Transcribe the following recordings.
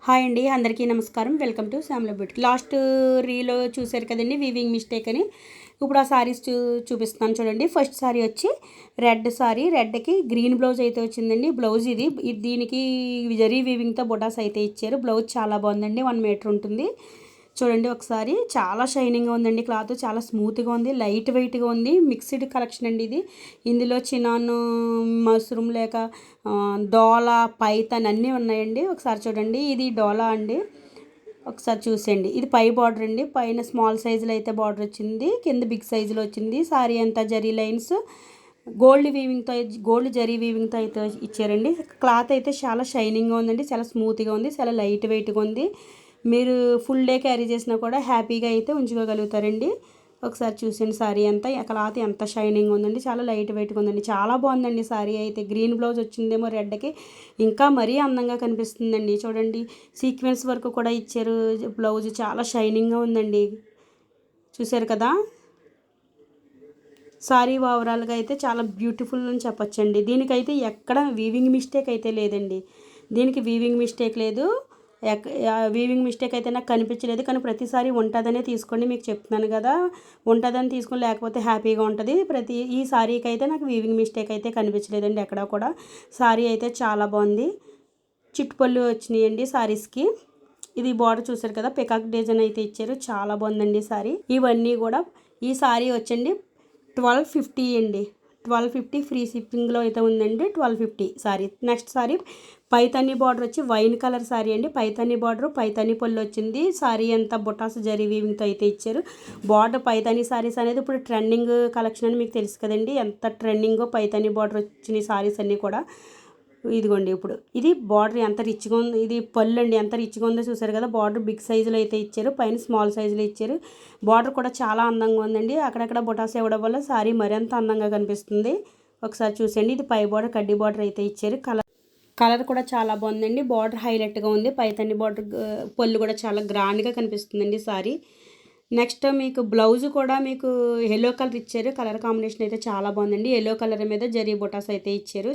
Hi అండి, అందరికీ నమస్కారం. Welcome to Shyamala beauty. Last రీలో చూశారు కదండి వీవింగ్ మిస్టేక్ అని. ఇప్పుడు ఆ సారీస్ చూపిస్తున్నాను చూడండి. ఫస్ట్ సారీ వచ్చి రెడ్ సారీ, రెడ్కి గ్రీన్ బ్లౌజ్ అయితే వచ్చిందండి. బ్లౌజ్ దీనికి జరీ వీవింగ్తో బొటాస్ అయితే ఇచ్చారు. బ్లౌజ్ చాలా బాగుందండి, 1 మీటర్ ఉంటుంది. చూడండి ఒకసారి, చాలా షైనింగ్గా ఉందండి. క్లాత్ చాలా స్మూత్గా ఉంది, లైట్ వెయిట్గా ఉంది. మిక్స్డ్ కలెక్షన్ అండి ఇది. ఇందులో చినాన్, మష్రూమ్ లేక డోలా, పైతాన్ అన్నీ ఉన్నాయండి. ఒకసారి చూడండి, ఇది డోలా అండి. ఒకసారి చూసేయండి. ఇది పై బార్డర్ అండి. పైన స్మాల్ సైజులో అయితే బార్డర్ వచ్చింది, కింద బిగ్ సైజులో వచ్చింది. సారీ అంతా జరీ లైన్స్, గోల్డ్ జరీ వీవింగ్తో అయితే ఇచ్చారండి. క్లాత్ అయితే చాలా షైనింగ్గా ఉందండి, చాలా స్మూత్గా ఉంది, చాలా లైట్ వెయిట్గా ఉంది. మీరు ఫుల్ డే క్యారీ చేసినా కూడా హ్యాపీగా అయితే ఉంచుకోగలుగుతారండి. ఒకసారి చూసండి సారీ అంతా, క్లాత్ ఎంత షైనింగ్ ఉందండి, చాలా లైట్ వెయిట్గా ఉందండి. చాలా బాగుందండి సారీ అయితే. గ్రీన్ బ్లౌజ్ వచ్చిందేమో రెడ్కి, ఇంకా మరీ అందంగా కనిపిస్తుందండి. చూడండి, సీక్వెన్స్ వర్క్ కూడా ఇచ్చారు. బ్లౌజ్ చాలా షైనింగ్గా ఉందండి. చూసారు కదా, సారీ ఓవరాల్గా అయితే చాలా బ్యూటిఫుల్ అని చెప్పొచ్చండి. దీనికైతే ఎక్కడ వీవింగ్ మిస్టేక్ అయితే లేదండి. దీనికి వీవింగ్ మిస్టేక్ లేదు. వీవింగ్ మిస్టేక్ అయితే నాకు కనిపించలేదు, కానీ ప్రతిసారి ఉంటుందనే తీసుకోండి. మీకు చెప్తున్నాను కదా, ఉంటుందని తీసుకొని, లేకపోతే హ్యాపీగా ఉంటుంది. ఈ సారీకి అయితే నాకు వీవింగ్ మిస్టేక్ అయితే కనిపించలేదండి ఎక్కడ కూడా. సారీ అయితే చాలా బాగుంది. చిట్టుపళ్ళు వచ్చినాయండి సారీస్కి. ఇది బార్డర్ చూసారు కదా, పికాక్ డిజైన్ అయితే ఇచ్చారు. చాలా బాగుందండి సారీ. ఇవన్నీ కూడా, ఈ సారీ వచ్చండి 1250 అండి. 1250 ఫ్రీ షిప్పింగ్లో అయితే ఉందండి. 1250 sorry. Next sorry Paithani border వచ్చి వైన్ కలర్ సారీ అండి. పైతానీ బార్డర్, పైతానీ పళ్ళు వచ్చింది. సారీ అంతా బొటాస్ జరీ వీవింగ్తో అయితే ఇచ్చారు. బార్డర్ పైతానీ సారీస్ అనేది ఇప్పుడు ట్రెండింగ్ కలెక్షన్ అని మీకు తెలుసు కదండి. ఎంత ట్రెండింగో పైతానీ బార్డర్ వచ్చిన సారీస్ అన్నీ కూడా. ఇదిగోండి, ఇప్పుడు ఇది బార్డర్ ఎంత రిచ్గా ఉంది. ఇది పళ్ళు అండి, ఎంత రిచ్గా ఉందో చూసారు కదా. బార్డర్ బిగ్ సైజులో అయితే ఇచ్చారు, పైన స్మాల్ సైజులో ఇచ్చారు. బార్డర్ కూడా చాలా అందంగా ఉందండి. అక్కడక్కడ బొటాస్ ఇవ్వడం వల్ల సారీ మరింత అందంగా కనిపిస్తుంది. ఒకసారి చూసేయండి. ఇది పై బార్డర్ కడ్డీ బార్డర్ అయితే ఇచ్చారు. కలర్ కూడా చాలా బాగుందండి. బార్డర్ హైలైట్గా ఉంది. పైతన్ని బార్డర్ పళ్ళు కూడా చాలా గ్రాండ్గా కనిపిస్తుందండి సారీ. నెక్స్ట్ మీకు బ్లౌజ్ కూడా మీకు ఎల్లో కలర్ ఇచ్చారు. కలర్ కాంబినేషన్ అయితే చాలా బాగుందండి. ఎల్లో కలర్ మీద జరీ బొటాస్ అయితే ఇచ్చారు.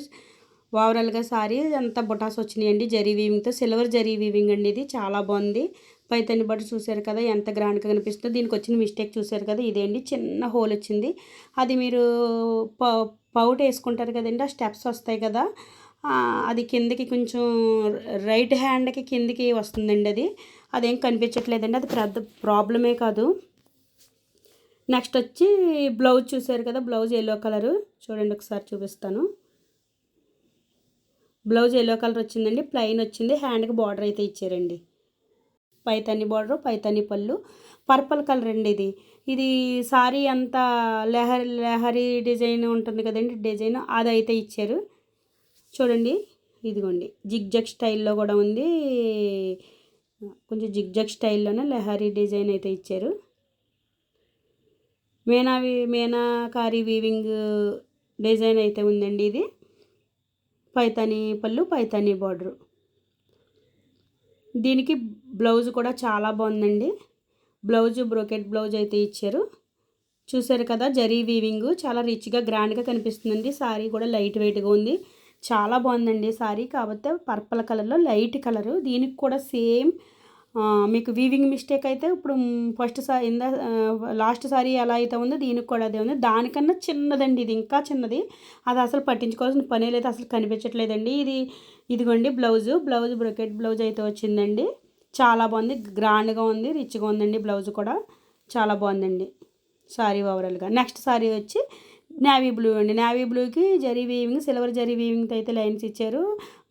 ఓవరాల్గా సారీ అంతా బొటాస్ వచ్చినాయండి జరీ వీవింగ్తో. సిల్వర్ జరీ వీవింగ్ అండి, ఇది చాలా బాగుంది. పైతని బట్ట చూసారు కదా, ఎంత గ్రాండ్గా కనిపిస్తుందో. దీనికి వచ్చిన మిస్టేక్ చూసారు కదా, ఇదేంటి చిన్న హోల్ వచ్చింది. అది మీరు పౌట్ వేసుకుంటారు కదండి, ఆ స్టెప్స్ వస్తాయి కదా, అది కిందకి కొంచెం రైట్ హ్యాండ్కి కిందికి వస్తుందండి. అదేం కనిపించట్లేదండి. అది పెద్ద ప్రాబ్లమే కాదు. నెక్స్ట్ వచ్చి బ్లౌజ్ చూసారు కదా, బ్లౌజ్ ఎల్లో కలరు. చూడండి ఒకసారి చూపిస్తాను. బ్లౌజ్ ఎల్లో కలర్ వచ్చిందండి, ప్లెయిన్ వచ్చింది. హ్యాండ్కి బార్డర్ అయితే ఇచ్చారండి. పైతాని బార్డరు, పైతాని పళ్ళు, పర్పుల్ కలర్ అండి. ఇది సారీ అంతా లెహరీ డిజైన్ ఉంటుంది కదండి, డిజైన్ అదైతే ఇచ్చారు. చూడండి, ఇదిగోండి జిగ్జాగ్ స్టైల్లో కూడా ఉంది. కొంచెం జిగ్జాగ్ స్టైల్లోనే లెహరీ డిజైన్ అయితే ఇచ్చారు. మీనాకారి వీవింగ్ డిజైన్ అయితే ఉందండి. ఇది పైతాని పళ్ళు, పైతాని బార్డరు. దీనికి బ్లౌజ్ కూడా చాలా బాగుందండి. బ్లౌజ్ బ్రోకెట్ బ్లౌజ్ అయితే ఇచ్చారు. చూసారు కదా, జరీ వీవింగ్ చాలా రిచ్గా గ్రాండ్గా కనిపిస్తుందండి. సారీ కూడా లైట్ వెయిట్గా ఉంది, చాలా బాగుందండి సారీ. కాకపోతే పర్పుల్ కలర్లో లైట్ కలరు. దీనికి కూడా సేమ్ మీకు వీవింగ్ మిస్టేక్ అయితే ఇప్పుడు ఫస్ట్ సారీ లాస్ట్ సారీ ఎలా అయితే ఉందో దీనికి కూడా అదే ఉంది. దానికన్నా చిన్నదండి, ఇది ఇంకా చిన్నది. అది అసలు పట్టించుకోవాల్సిన పనే లేదు, అసలు కనిపించట్లేదండి. ఇదిగోండి బ్లౌజ్ బ్రొకెట్ బ్లౌజ్ అయితే వచ్చిందండి. చాలా బాగుంది, గ్రాండ్గా ఉంది, రిచ్గా ఉందండి. బ్లౌజ్ కూడా చాలా బాగుందండి సారీ ఓవరాల్గా. నెక్స్ట్ సారీ వచ్చి నేవీ బ్లూ అండి. నేవీ బ్లూకి జరీ వీవింగ్, సిల్వర్ జరీ వీవింగ్తో అయితే లైన్స్ ఇచ్చారు.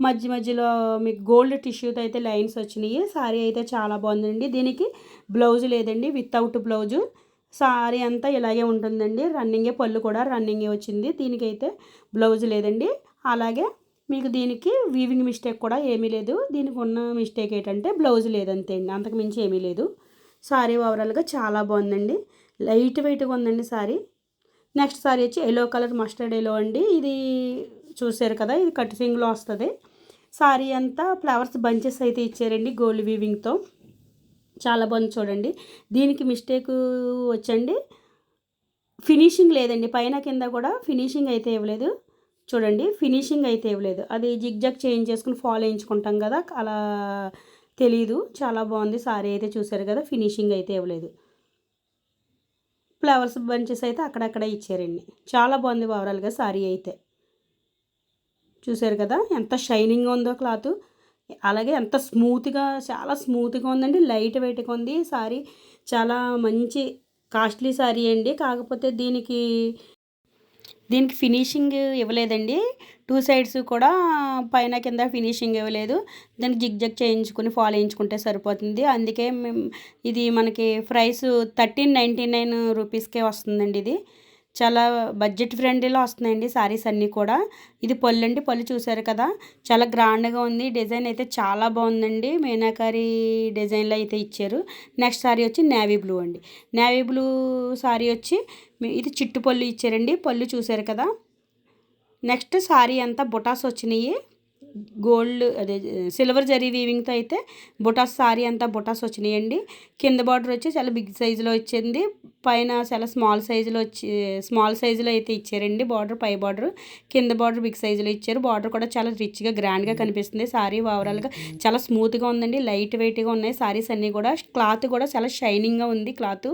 మధ్యలో మీకు గోల్డ్ టిష్యూతో అయితే లైన్స్ వచ్చినాయి. సారీ అయితే చాలా బాగుందండి. దీనికి బ్లౌజ్ లేదండి, వితౌట్ బ్లౌజు. సారీ అంతా ఇలాగే ఉంటుందండి. రన్నింగే, పళ్ళు కూడా రన్నింగే వచ్చింది. దీనికైతే బ్లౌజ్ లేదండి. అలాగే మీకు దీనికి వీవింగ్ మిస్టేక్ కూడా ఏమీ లేదు. దీనికి ఉన్న మిస్టేక్ ఏంటంటే బ్లౌజ్ లేదంతే అండి, అంతకు మించి ఏమీ లేదు. సారీ ఓవరాల్గా చాలా బాగుందండి, లైట్ వెయిట్గా ఉందండి సారీ. నెక్స్ట్ సారీ వచ్చి ఎల్లో కలర్, మస్టర్డ్ ఎల్లో అండి. ఇది చూసారు కదా, ఇది కట్ సింగ్లో వస్తుంది. సారీ అంతా ఫ్లవర్స్ బంచెస్ అయితే ఇచ్చారండి గోల్డ్ వీవింగ్తో. చాలా బాగుంది చూడండి. దీనికి మిస్టేక్ వచ్చండి, ఫినిషింగ్ లేదండి. పైన కింద కూడా ఫినిషింగ్ అయితే ఇవ్వలేదు. చూడండి, ఫినిషింగ్ అయితే ఇవ్వలేదు. అది జిగ్జాగ్ చేంజ్ చేసుకుని ఫాల్ వేయించుకుంటాం కదా, అలా తెలీదు. చాలా బాగుంది సారీ అయితే, చూసారు కదా. ఫినిషింగ్ అయితే ఇవ్వలేదు. ఫ్లవర్స్ బంచెస్ అయితే అక్కడక్కడ ఇచ్చారండి. చాలా బాగుంది ఓవరాల్గా సారీ అయితే. చూసారు కదా ఎంత షైనింగ్గా ఉందో క్లాత్. అలాగే ఎంత స్మూత్గా, చాలా స్మూత్గా ఉందండి. లైట్ వెయిట్గా ఉంది సారీ. చాలా మంచి కాస్ట్లీ సారీ అండి. కాకపోతే దీనికి ఫినిషింగ్ ఇవ్వలేదండి. 2 సైడ్స్ కూడా పైన కింద ఫినిషింగ్ ఇవ్వలేదు. దానికి జిగ్జాగ్ చేయించుకుని ఫాల్ వేయించుకుంటే సరిపోతుంది. అందుకే ఇది మనకి ప్రైస్ 1399 రూపీస్కే వస్తుందండి. ఇది చాలా బడ్జెట్ ఫ్రెండ్లీలో వస్తున్నాయండి సారీస్ అన్నీ కూడా. ఇది పళ్ళు అండి. పళ్ళు చూసారు కదా, చాలా గ్రాండ్గా ఉంది. డిజైన్ అయితే చాలా బాగుందండి. మీనాకారి డిజైన్లో అయితే ఇచ్చారు. నెక్స్ట్ సారీ వచ్చి నేవీ బ్లూ అండి. నేవీ బ్లూ సారీ వచ్చి ఇది చిట్టు పళ్ళు ఇచ్చారండి. పళ్ళు చూసారు కదా. నెక్స్ట్ సారీ అంతా బుటాస్ వచ్చినాయి. గోల్డ్ అదే సిల్వర్ జరీ వీవింగ్తో అయితే బుటాస్ సారీ అంతా బుటాస్ వచ్చినాయండి. కింద బార్డర్ వచ్చి చాలా బిగ్ సైజులో వచ్చింది. పైన చాలా స్మాల్ సైజులో అయితే ఇచ్చారండి. బార్డర్ పై బార్డర్, కింద బార్డర్ బిగ్ సైజులో ఇచ్చారు. బార్డర్ కూడా చాలా రిచ్గా గ్రాండ్గా కనిపిస్తుంది. సారీ ఓవరాల్గా చాలా స్మూత్గా ఉందండి. లైట్ వెయిట్గా ఉన్నాయి సారీస్ అన్నీ కూడా. క్లాత్ కూడా చాలా షైనింగ్గా ఉంది క్లాత్.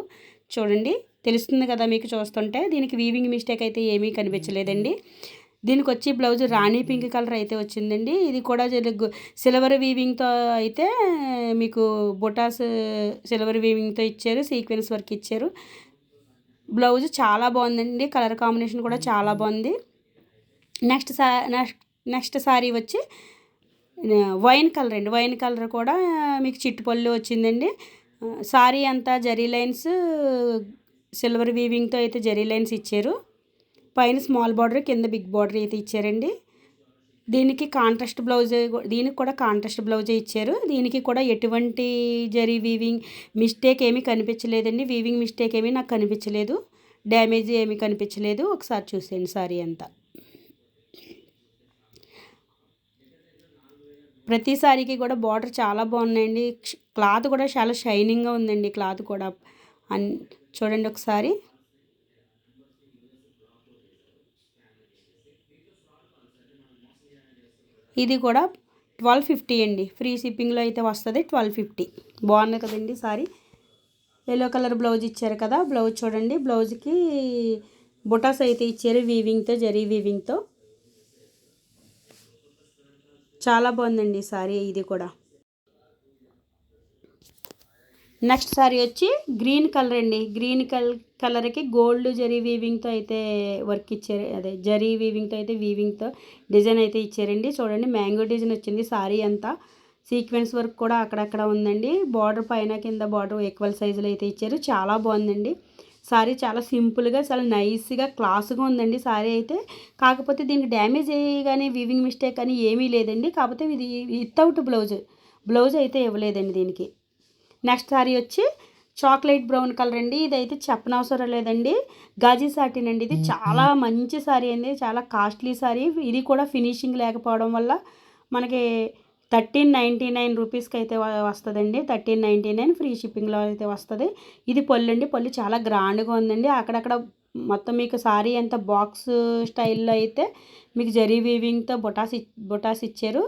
చూడండి, తెలుస్తుంది కదా మీకు చూస్తుంటే. దీనికి వీవింగ్ మిస్టేక్ అయితే ఏమీ కనిపించలేదండి. దీనికి వచ్చి బ్లౌజ్ రాణి పింక్ కలర్ అయితే వచ్చిందండి. ఇది కూడా సిల్వర్ వీవింగ్తో అయితే మీకు బుటాస్ సిల్వర్ వీవింగ్తో ఇచ్చారు. సీక్వెన్స్ వర్క్ ఇచ్చారు. బ్లౌజ్ చాలా బాగుందండి. కలర్ కాంబినేషన్ కూడా చాలా బాగుంది. నెక్స్ట్ సారీ వచ్చి వైన్ కలర్ అండి. వైన్ కలర్ కూడా మీకు చిట్టుపళ్ళు వచ్చిందండి. సారీ అంతా జరీ లైన్స్ సిల్వర్ వీవింగ్తో అయితే జరీ లైన్స్ ఇచ్చారు. పైన స్మాల్ బార్డర్, కింద బిగ్ బార్డర్ అయితే ఇచ్చారండి. దీనికి కూడా కాంట్రాస్ట్ బ్లౌజే ఇచ్చారు. దీనికి కూడా ఎటువంటి జరీ వీవింగ్ మిస్టేక్ ఏమీ కనిపించలేదండి. వీవింగ్ మిస్టేక్ ఏమీ నాకు కనిపించలేదు. డ్యామేజ్ ఏమీ కనిపించలేదు. ఒకసారి చూసేయండి సారీ అంతా. ప్రతి సారీకి కూడా బార్డర్ చాలా బాగున్నాయండి. క్లాత్ కూడా చాలా షైనింగ్గా ఉందండి. క్లాత్ కూడా చూడండి ఒకసారి. ఇది కూడా 1250 అండి. ఫ్రీ షిప్పింగ్లో అయితే వస్తుంది. 1250. బాగుంది కదండి సారీ. ఎల్లో కలర్ బ్లౌజ్ ఇచ్చారు కదా. బ్లౌజ్ చూడండి. బ్లౌజ్కి బుటాస్ అయితే ఇచ్చారు వీవింగ్తో, జరీ వీవింగ్తో. చాలా బాగుందండి సారీ ఇది కూడా. నెక్స్ట్ సారీ వచ్చి గ్రీన్ కలర్ అండి. గ్రీన్ కలర్కి గోల్డ్ జరీ వీవింగ్తో అయితే వర్క్ ఇచ్చారు. అదే జరీ వీవింగ్తో అయితే వీవింగ్తో డిజైన్ అయితే ఇచ్చారండి. చూడండి, మ్యాంగో డిజైన్ వచ్చింది. సారీ అంతా సీక్వెన్స్ వర్క్ కూడా అక్కడక్కడ ఉందండి. బార్డర్ పైన కింద బార్డర్ ఈక్వల్ సైజులో అయితే ఇచ్చారు. చాలా బాగుందండి సారీ. చాలా సింపుల్గా, చాలా నైస్గా, క్లాస్గా ఉందండి సారీ అయితే. కాకపోతే దీనికి డ్యామేజ్ కానీ వీవింగ్ మిస్టేక్ కానీ ఏమీ లేదండి. కాకపోతే ఇది వితౌట్ బ్లౌజ్ అయితే ఇవ్వలేదండి దీనికి. నెక్స్ట్ సారీ వచ్చి చాక్లెట్ బ్రౌన్ కలర్ అండి. ఇదైతే చెప్పనవసరం లేదండి. గాజీ సాటిన్ అండి. ఇది చాలా మంచి సారీ అండి. చాలా కాస్ట్లీ సారీ. ఇది కూడా ఫినిషింగ్ లేకపోవడం వల్ల మనకి 1399 రూపీస్కి అయితే వస్తుందండి. 1399 ఫ్రీ షిప్పింగ్లో అయితే వస్తుంది. ఇది పళ్ళు అండి. పళ్ళు చాలా గ్రాండ్గా ఉందండి. అక్కడక్కడ మొత్తం మీకు సారీ అంతా బాక్స్ స్టైల్లో అయితే మీకు జరీ వీవింగ్తో బొటాస్ ఇచ్చారు.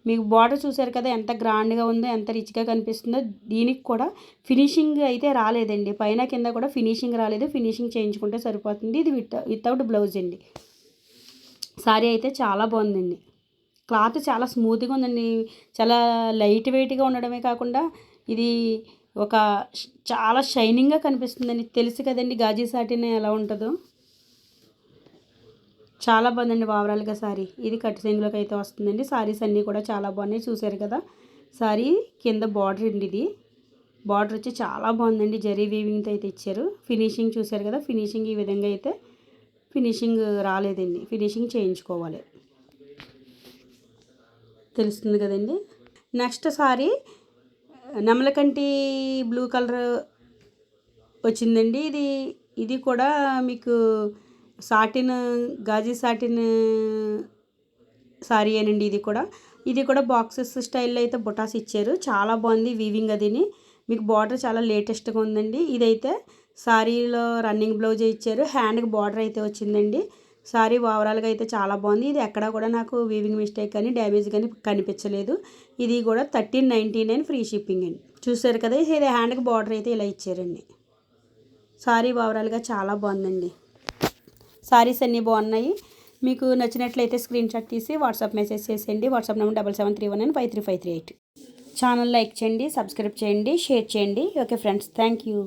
మీకు బార్డర్ చూసారు కదా ఎంత గ్రాండ్గా ఉందో, ఎంత రిచ్గా కనిపిస్తుందో. దీనికి కూడా ఫినిషింగ్ అయితే రాలేదండి. పైన కింద కూడా ఫినిషింగ్ రాలేదు. ఫినిషింగ్ చేయించుకుంటే సరిపోతుంది. ఇది వితౌట్ బ్లౌజ్ అండి. సారీ అయితే చాలా బాగుందండి. క్లాత్ చాలా స్మూత్గా ఉందండి. చాలా లైట్ వెయిట్గా ఉండడమే కాకుండా ఇది చాలా షైనింగ్గా కనిపిస్తుందండి. తెలుసు కదండి గాజీ సాటిన్ ఎలా ఉంటుందో. చాలా బాగుందండి ఓవరాల్గా సారీ. ఇది కట్ సెంగులోకి అయితే వస్తుందండి. సారీస్ అన్నీ కూడా చాలా బాగున్నాయి. చూసారు కదా సారీ కింద బార్డర్ అండి. ఇది బార్డర్ వచ్చి చాలా బాగుందండి. జరీ వీవింగ్తో అయితే ఇచ్చారు. ఫినిషింగ్ చూసారు కదా. ఫినిషింగ్ ఈ విధంగా అయితే ఫినిషింగ్ రాలేదండి. ఫినిషింగ్ చేయించుకోవాలి. తెలుస్తుంది కదండి. నెక్స్ట్ సారీ నెమలకంటి బ్లూ కలర్ వచ్చిందండి. ఇది కూడా మీకు సాటిన్, గాజీ సాటిన్ సారీ అనండి. ఇది కూడా బాక్సెస్ స్టైల్లో అయితే బుటాస్ ఇచ్చారు. చాలా బాగుంది వీవింగ్. అదిని మీకు బార్డర్ చాలా లేటెస్ట్గా ఉందండి. ఇదైతే సారీలో రన్నింగ్ బ్లౌజ్ ఇచ్చారు. హ్యాండ్కి బార్డర్ అయితే వచ్చిందండి. సారీ ఓవరాల్గా అయితే చాలా బాగుంది. ఇది ఎక్కడా కూడా నాకు వీవింగ్ మిస్టేక్ కానీ డ్యామేజ్ కానీ కనిపించలేదు. ఇది కూడా 1399 ఫ్రీ షిప్పింగ్ అండి. చూసారు కదా, ఇది హ్యాండ్కి బార్డర్ అయితే ఇలా ఇచ్చారండి. సారీ ఓవరాల్గా చాలా బాగుందండి. సారీస్ అన్నీ బాగున్నాయి. మీకు నచ్చినట్లయితే స్క్రీన్ షాట్ తీసి వాట్సాప్ మెసేజ్ చేసేయండి. WhatsApp number 7731953538. ఛానల్ లైక్ చేయండి, సబ్స్క్రైబ్ చేయండి, షేర్ చేయండి. Okay friends, thank you.